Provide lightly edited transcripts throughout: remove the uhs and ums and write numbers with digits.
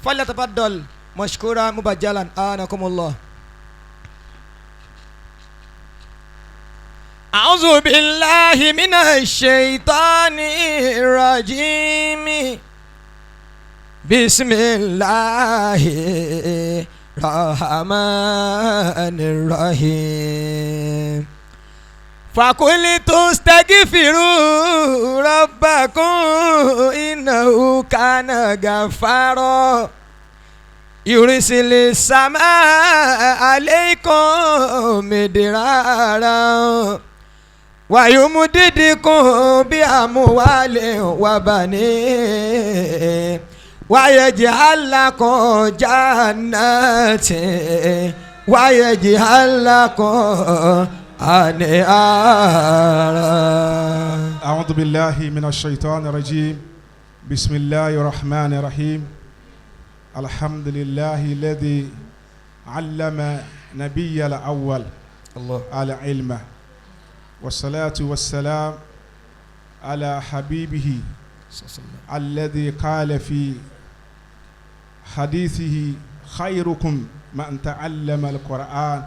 فليتفضل مشكورا مبجلا آنكم الله. أعوذ بالله من الشيطان الرجيم. بسم الله الرحمن الرحيم. فقلت استغفروا ربكم إنه كان غفارا يرسل السماء عليكم مدرارا ويمددكم بأموال وبنين ويجعل لكم جنات ويجعل لكم أنهارا. أعوذ بالله من الشيطان الرجيم. بسم الله الرحمن الرحيم. الحمد لله الذي علم نبي الأول العلم والصلاة والسلام على حبيبه الذي قال في حديثه خيركم من تعلم القرآن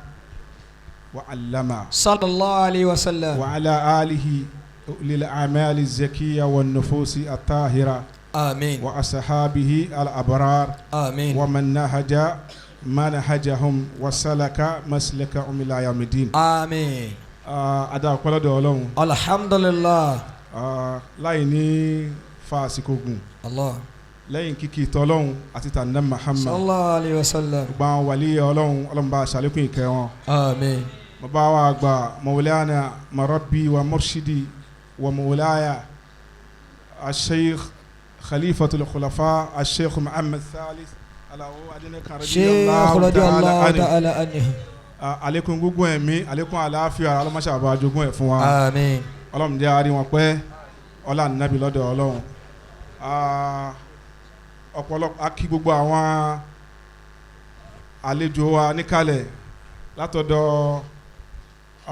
وعلمه صلى الله عليه وسلم وعلى آله للأعمال الزكية والنفوس الطاهرة آمين وأصحابه الأبرار آمين ومن نهج منهجهم وسلك مسلكهم إلى يوم الدين آمين. ada ọpẹ́ lọ́dọ̀ Ọlọ́run. alhamdulillah. láì ní fàásìkògùn. Allah. lẹ́yìn kíkì tọ́lọ́run àti tànà Muhammad. sallallahu alayhi wa sallam. gbogbo àwọn wàlíyé Ọlọ́run Ọlọ́run bá ṣàlékún ìkẹ́ wọn. àmín. bàbá wa àgbà mawlana marabbi wa murshidi wa mawlaya asheikh khalifatul khulafa asheikh Muhammad Salis Adenekan RTA ta'ala anhu. Àlékún gbogbo ẹ̀mí àlékún àlàáfíà ọlọ́mọṣẹ́ àbá jogún ẹ̀ fún wa. àmín. Ọlọ́run jẹ́ àárín wọn pẹ́ ọlá nàbí lọ́dọ̀ Ọlọ́run. ọ̀pọ̀lọpọ̀ a kí gbogbo àwọn àlejò wa níkàlẹ̀ látọ̀dọ̀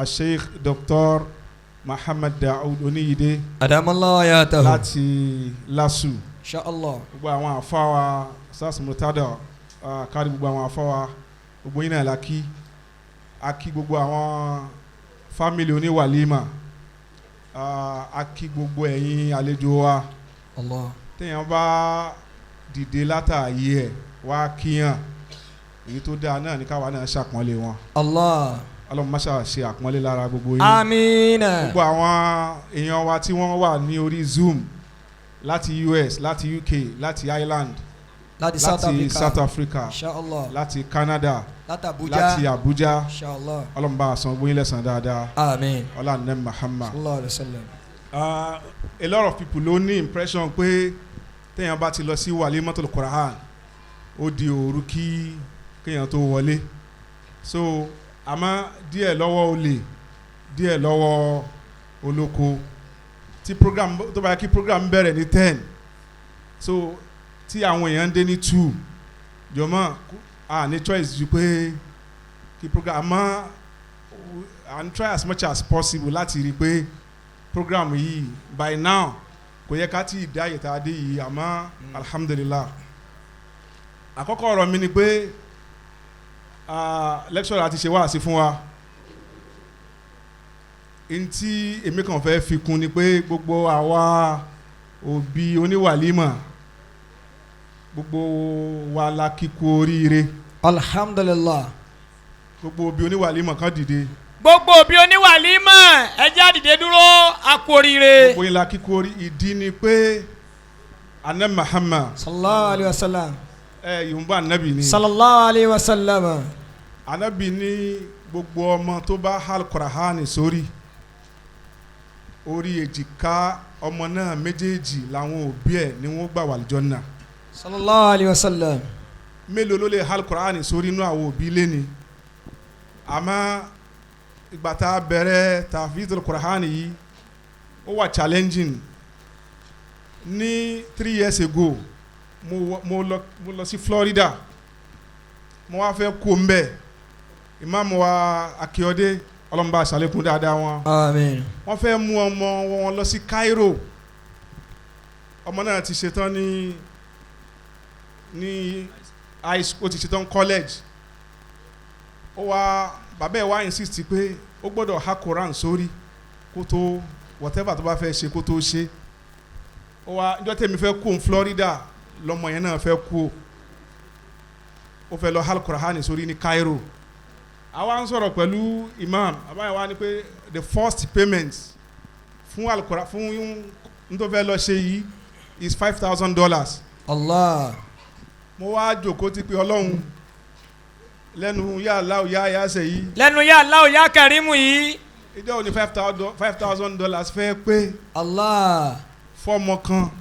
Sheikh Dr. Muhammad Daoud Oníyìdé. adamallahu hayatahu. láti LASU. inshallah. gbogbo àwọn àfáwà sars mutada kárí gbogbo àwọn àfáwà gbogbo yín náà la kí. A kí gbogbo àwọn fámìlì oníwàlímà. A kí gbogbo ẹ̀yin àlejò wa. Allah. Téèyàn bá dìde látàyè ẹ̀ wá kíyàn èyí tó dáa náà ní káwa náà ṣàpọ́nlé wọn. Allah. Ọlọ́run má ṣe ṣe àpọ́nlé lára gbogbo yín. Àmín. Gbogbo àwọn èèyàn wa tí wọ́n wà ní orí Zoom láti US láti UK láti Ireland láti South Africa inshallah. láti Canada láti Abuja inshallah. Ọlọ́run bá san gbóyin lẹ́san dáadáa. Àmín. Ọlá ní Muhammad. sallallahu alayhi wa sallam. A lot of people ló ní impression pé téèyàn bá ti lọ sí walimatul Qur'an ó di òru kí kéèyàn tó wọlé. So àmọ́ díẹ̀ lọ́wọ́ olè díẹ̀ lọ́wọ́ olóko tí program tó bá yẹ kí program bẹ̀rẹ̀ ní 10 so tí àwọn èèyàn ń dé ní 2 jọmọ́ ní choice ju pé kí program àmọ́ and try as much as possible láti rí i pé program yìí by now kò yẹ ká tí ì dá ìyẹ̀tà dé yìí àmọ́ alhamdulillah àkọ́kọ́ ọ̀rọ̀ mi ni pé lecturer ti ṣe wáàsí fún wa ntí èmi kàn fẹ́ fi kún ni pé gbogbo àwa òbí oníwàlímà gbogbo wa la kíkú oríire. alhamdulillah. gbogbo òbí oníwàlímà kan dìde. gbogbo òbí oníwàlímà ẹ jẹ́ á dìde dúró a kú oríire. gbogbo yín la kíkú orí ìdí ni pé anna Muhammad. sallallahu alayhi wa sallam. Yorùbá anabi ni. sallallahu alayhi wa sallam. Anabi ní gbogbo ọmọ tó bá hal Qur'ani sórí orí èjìká ọmọ náà méjèèjì làwọn òbí ẹ̀ ni wọ́n gbà wà l'Áljannah. sallallahu alayhi wa sallam. mélòó ló lè hal Qur'ani sórí inú àwọn òbí lẹ́ni àmọ́ ìgbà tá a bẹ̀rẹ̀ Tahfeezil Qur'ani yìí ó wà challenging ní 3 years ago mo lọ sí Florida mo wá fẹ́ kó ń bẹ̀ ìmáàmù wa Akíọ́dé ọlọ́mùbá àṣàlékún dáadáa wọn. àmín. wọ́n fẹ́ mú ọmọ wọn lọ sí Cairo ọmọ náà ti ṣetán ní ní high school ó ti ṣetán college ó wá bàbá ẹ̀ wá insist pé ó gbọ́dọ̀ ha Quran sórí kó tó whatever tó bá fẹ́ ṣe kó tó ṣe ó wá ìjọ tèmi fẹ́ kú Florida lọ́mọ yẹn náà fẹ́ kú ó fẹ́ lọ ha Quran sórí ní Cairo àwa ń sọ̀rọ̀ pẹ̀lú imam àbáyé wa ni pé the first payment fún Al-Quran fún nítorí fẹ́ lọ ṣe yìí is $5,000. Allah. mo wá jókòó ti pé Ọlọ́run lẹ́nu yá aláwọ̀ yá yáṣẹ̀ yìí. lẹ́nu yá aláwọ̀ yá kẹrìmù yìí. ìjọ òní $5,000 fẹ́ pé. Allah. fọ́ọ̀mù kan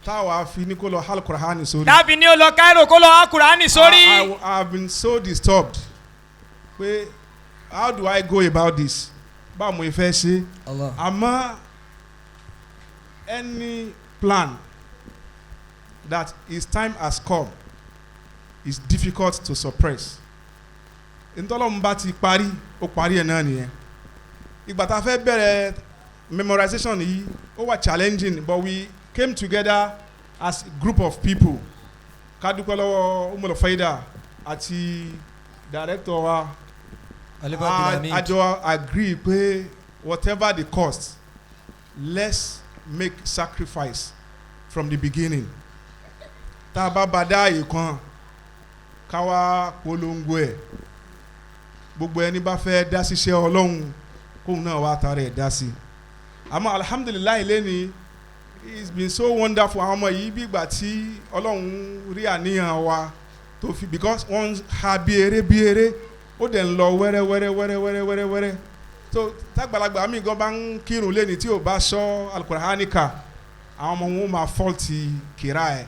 táwa fi ní kó lọ Al-Qur'ani sórí. dábì ní ó lọ Cairo kó lọ Al-Qur'ani sórí. I have been so disturbed pé how do I go about this? báwo mo fẹ́ ṣe. Allah. àmọ́ any plan that his time has come is difficult to suppress. ntọ́lọ́mù bá ti parí ó parí ẹ̀ náà nìyẹn. ìgbà tá a fẹ́ bẹ̀rẹ̀ memorization yìí ó wà challenging but we came together as a group of people. ká dúpẹ́ lọ́wọ́ Umul Faida àti director wa àjọ agree pé whatever the cost let's make sacrifice from the beginning. tá a bá bá dá àyè kan ká wá polongo ẹ̀ gbogbo ẹni bá fẹ́ dá síṣẹ́ Ọlọ́run kóun náà wá tara ẹ̀ dá sí. àmọ́ alhamdulilayi lẹ́ni it's been so wonderful àwọn ọmọ yìí bí ìgbà tí Ọlọ́run rí àníyàn wa tó fi because wọ́n ha bí eré ó dẹ̀ ń lọ wẹ́rẹ́ so tágbàlagbà mi gan bá ń kírun lẹ́ni tí ò bá sọ Al-Qur'ani ká àwọn ọmọ wọn máa fọ́ọ̀tì kíra ẹ̀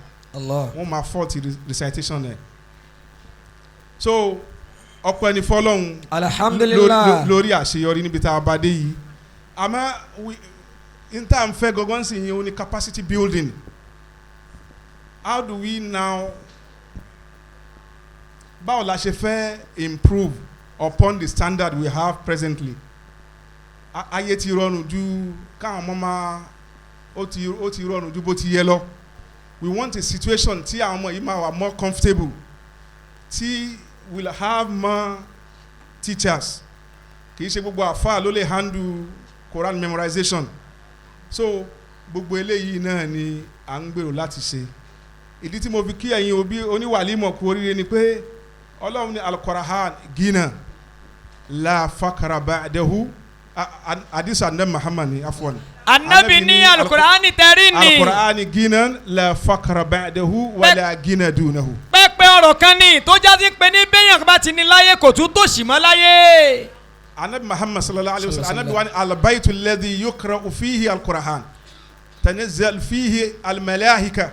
wọ́n máa fọ́ọ̀tì recitation ẹ̀ so ọpẹ́ ni fọ́lọ́run alhamdulillah lórí àṣeyọrí níbi tá a bá dé yìí àmọ́ n tá n fẹ́ gangan sí yẹn o ní capacity building. How do we now báwo la ṣe fẹ́ improve upon the standard we have presently? ayé ti rọrùn ju káwọn ọmọ máa ó ti rọrùn ju bó ti yẹ lọ. We want a situation tí àwọn ọmọ yìí máa wà more comfortable tí will have more teachers. kì í ṣe gbogbo àfáà ló lè handle Quran memorization. So gbogbo eléyìí náà ni à ń gbèrò láti ṣe. ìdí tí mo fi kí ẹ̀yin òbí oníwàlímọ̀ kú oríire ni pé Ọlọ́run ní Al-Qur'an gina la fakara ba'dahu hadith Annabi Muhammad ni afwan. Annabi ní Al-Qur'ani tẹ̀rí ni. Al-Qur'an gina la fakara ba'dahu wala gina dunahu. pẹ́pẹ́ ọ̀rọ̀ kan ní tó jáde pé ní bẹ́yàn bá ti ní láyé kò tún tòṣì mọ́ láyé. Annabi Muhammad sallallahu alaihi wasallam Annabi wani al-baytu alladhi yuqra'u fihi al-Qur'an tanazzal fihi al-malaika.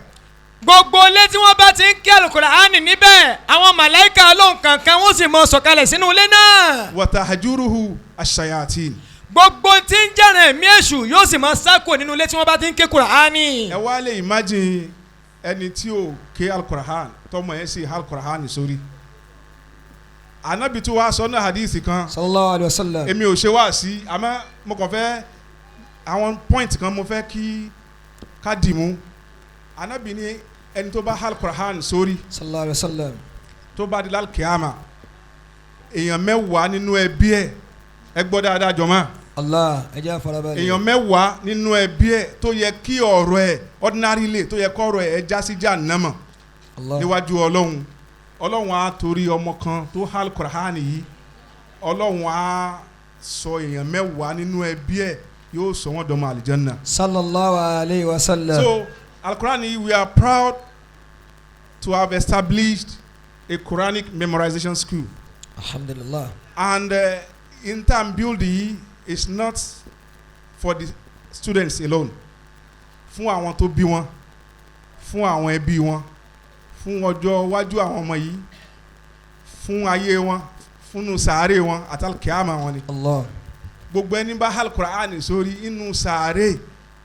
gbogbo ilé tí wọ́n bá ti ń kí Al-Qur'ani níbẹ̀ àwọn màláíkà Ọlọ́run kankan wọ́n sì mọ sọ̀kalẹ̀ sínú ilé náà. wa tahjuruhu ash-shayatin. gbogbo tí ń jẹ́ràn ẹ̀mí èṣù yóò sì máa sáko nínú ilé tí wọ́n bá ti ń ké Qur'ani. ẹ wá lè imagine ẹni tí ò ké Al-Qur'an tọmọ yẹn sì Al-Qur'an sórí. Ànábì tí wàá sọ ní hadith kan sallallahu alayhi wa sallam èmi ò ṣe wá sí àmọ́ mo kàn fẹ́ àwọn point kan mo fẹ́ kí ká dì mú. Ànábì ní ẹni tó bá Al-Qur'an sórí sallallahu alayhi wa sallam tó bá di lálkìámà èèyàn mẹ́wàá nínú ẹbí ẹ̀ ẹ gbọ́ dáadáa jọ̀mọ́. Allah ẹ jẹ́ àfarabalẹ̀. èèyàn mẹ́wàá nínú ẹbí ẹ̀ tó yẹ kí ọ̀rọ̀ ẹ̀ ordinarily tó yẹ kọ́ ọ̀rọ̀ ẹ̀ já sí Jahannama níwájú Ọlọ́run á torí ọmọ kan tó Al-Qur'an yìí Ọlọ́run á sọ èèyàn mẹ́wàá nínú ẹbí ẹ̀ yóò sọ wọ́n dọmọ àlìjánná. sallallahu alayhi wa sallam. So Al-Qur'an yìí we are proud to have established a Quranic memorization school. Alhamdulillah. And in-term building is not for the students alone. Fún àwọn tó bí wọn, fún àwọn ẹbí wọn, fún ọjọ́ iwájú àwọn ọmọ yìí, fún ayé wọn, fún sàárè wọn àtàlùkìámà wọn ni. Allah. Gbogbo ẹni bá Al-Qur'an sórí inú sàárè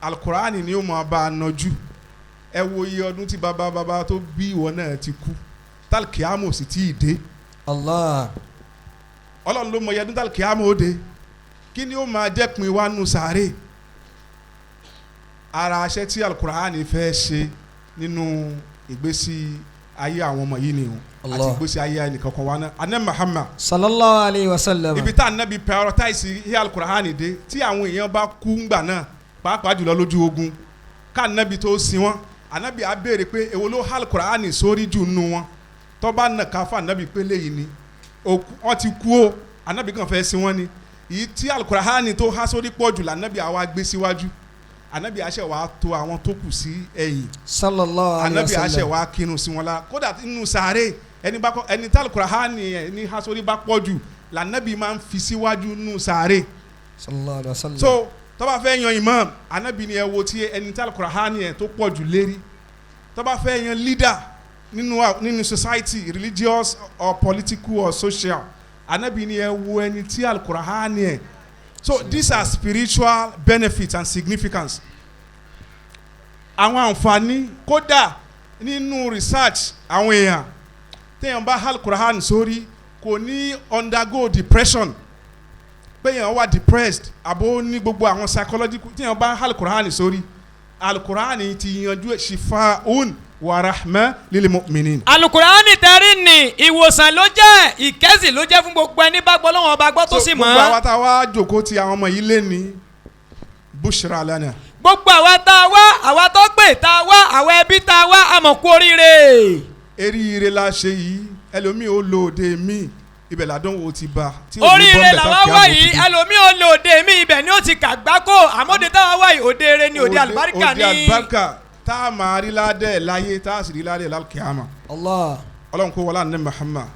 Al-Qur'an ni ó máa bá a nọjú. Ẹ wo iye ọdún tí bàbá tó bí ìwọ náà ti kú. Tàlùkìámà ò sì tí ì dé. Allah. Ọlọ́run ló mọ iye ọdún tàlùkìámà ó dé. Kí ni ó máa jẹ́ pin wá nù sàárè? Ara aṣẹ́ tí Al-Qur'an fẹ́ ṣe nínú ìgbésí ayé àwọn ọmọ yìí ni o àti ìgbésí ayé ẹnìkan kan wá náà anabi Muhammad sallallahu alayhi wa sallam. ibi tá anabi prioritize hí alukur'ani dé tí àwọn èèyàn bá kú ńgbà náà pàápàá jùlọ lójú ogun ká anabi tó sin wọn anabi á béèrè pé èwo ló há alukur'ani sórí jù nù wọn tó bá nà ká fún anabi pé léyìí ni wọ́n ti kú o anabi kan fẹ́ sin wọn ni èyí tí alukur'ani tó há sórí pọ̀ jù lànàbì àwa gbé síwájú anabi àṣẹ wa tó àwọn tó kù sí ẹ̀yìn sallallahu alayhi wa anabi sallam. àṣẹ wa kírun sí wọn la kódà nínú sàárè ẹni tí alukur'ani ní há sórí bá pọ̀ jù lànàbì máa ń fi síwájú nínú sàárè sallallahu alayhi wa sallam. so tó bá fẹ́ yan imam anabi ni ẹ wo tí ẹni tí alukur'ani tó pọ̀ jù lérí tó bá fẹ́ yan leader nínú society religious or political or social anabi ni ẹ wo ẹni tí alukur'ani so these are spiritual benefits and significance àwọn àǹfààní kódà nínú research àwọn èèyàn téèyàn bá alukur'ani sórí kò ní undergo depression pé èèyàn wà depressed àbó ní gbogbo àwọn psychological téèyàn bá alukur'ani sórí alukur'ani ti yanjú shifaun wa rahma lil mu'minin. alukurani tẹ́rí ni ìwòsàn ló jẹ́ ìkẹ́sì ló jẹ́ fún gbogbo ẹni bá gbọ́ lọ́wọ́ ọba gbọ́ tó sì mọ̀. gbogbo àwa tá a wá jòkó ti àwọn ọmọ yìí lé ní bushra lana. gbogbo àwa tá a wá àwa tó gbé tá a wá àwa ẹbí tá a wá àmọ̀ kú oríire. eríire la ṣe yìí ẹlòmíì ó lo òde mi ibẹ̀ ládánwò ti bá. oríire làwa wá yìí ẹlòmíì ó lo òde mi ibẹ̀ ni ó ti kàgbákò àmọ́dé táwa wá yìí òde eré ni òde àlùbáríkà ni. òde àlùbáríkà tá a máa rí ládẹ́ láyé tá a sì rí ládẹ́ lálùkìyàmà. Allah. ọlọ́run kó wọlé àná Muhammad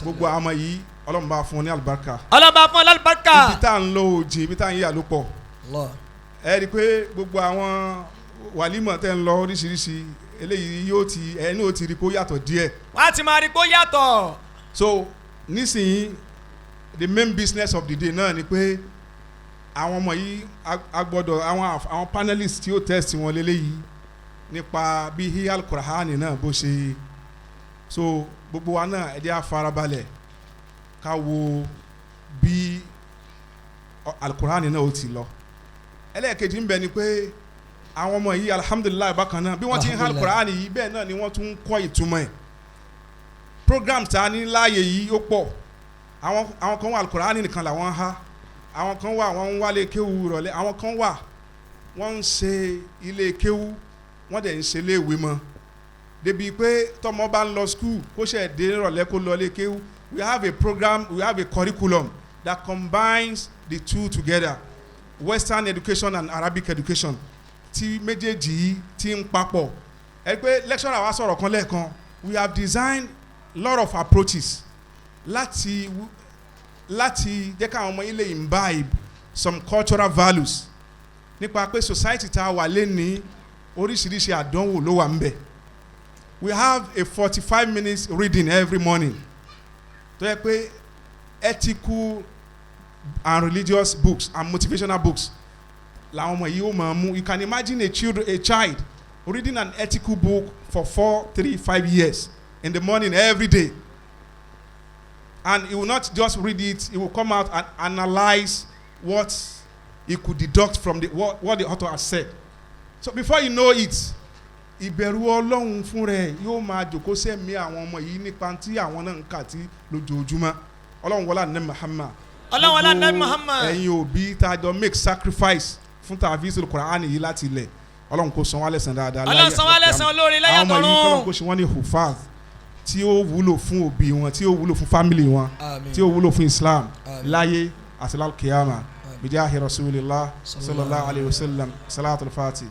gbogbo àmọ́ yìí ọlọ́run bá fún un ní àlùbáríkà. ọlọ́run bá fún un ní àlùbáríkà. ibi tá à ń lọ òjì ibi tá à ń yà ló pọ̀. Allah. ẹ rí i pé gbogbo àwọn wàlímọ̀ tẹ́ ń lọ oríṣiríṣi eléyìí yóò ti ẹni ò ti rí kó yàtọ̀ díẹ̀. wọ́n á ti máa rí kó yàtọ̀. so nísìnyí the main business of the day náà ni pé àwọn ọmọ yìí a gbọ́dọ̀ àwọn panelists tí ó test wọn lélẹ́yìí nípa bí hí alukurahani náà bó ṣe so gbogbo wa náà ẹ jẹ́ á farabalẹ̀ ká wo bí alukurahani náà ó ti lọ ẹlẹ́ẹ̀kejì ń bẹ ni pé àwọn ọmọ yìí alhamdulilayi bákan náà bí wọ́n ti ń há alukurahani yìí bẹ́ẹ̀ náà ni wọ́n tún ń kọ́ ìtumọ̀ ẹ̀ programs tá a ní láàyè yìí ó pọ̀ àwọn kan wà alukurahani nìkan làwọn há àwọn kan wà wọ́n ń wálé kéwú rọ̀lẹ́ àwọn kan wà wọ́n ń ṣe ilé kéwú wọ́n dẹ̀ ń ṣe léèwé mọ́ débi pé tọmọ bá ń lọ school kó ṣe dé rọ̀lẹ́ kó lọ lé kéwú we have a program we have a curriculum that combines the two together Western education and Arabic education tí méjèèjì yìí ti ń papọ̀ ẹ pé lecturer wa sọ̀rọ̀ kan lẹ́ẹ̀kan we have designed lot of approaches láti jẹ́ káwọn ọmọ yìí lè imbibe some cultural values nípa pé society tá a wà lẹ́ni oríṣiríṣi àdánwò ló wà ń bẹ̀. We have a 45 minutes reading every morning tó yẹ pé ethical and religious books and motivational books làwọn ọmọ yìí ó máa mú. You can imagine a child reading an ethical book for 4, 3, 5 years in the morning every day. And he will not just read it, he will come out and analyze what he could deduct from what the author has said. So before you know it, ìbẹ̀rù Ọlọ́run fún rẹ̀ yóò máa jòkó sẹ́mi àwọn ọmọ yìí nípa tí àwọn náà ń kà tí lójoojúmọ́. Ọlọ́run wọlé àná Muhammad. Ọlọ́run wọlé àná Muhammad. ẹ̀yin òbí tá a jọ make sacrifice fún Tahfeezil Qur'an yìí láti ilẹ̀. Ọlọ́run kò san wá lẹ́san dáadáa. Ọlọ́run san wá lẹ́san olóore láyé tọ̀run. àwọn ọmọ yìí kọ́lọ́n kò ṣe wọ́n ní hufaz tí ó wúlò fún òbí wọn tí ó wúlò fún family wọn tí ó wúlò fún Islam láyé àti lálùkìyàmà. Bijahi Rasulillah sallallahu alayhi wa sallam salatul Fatih.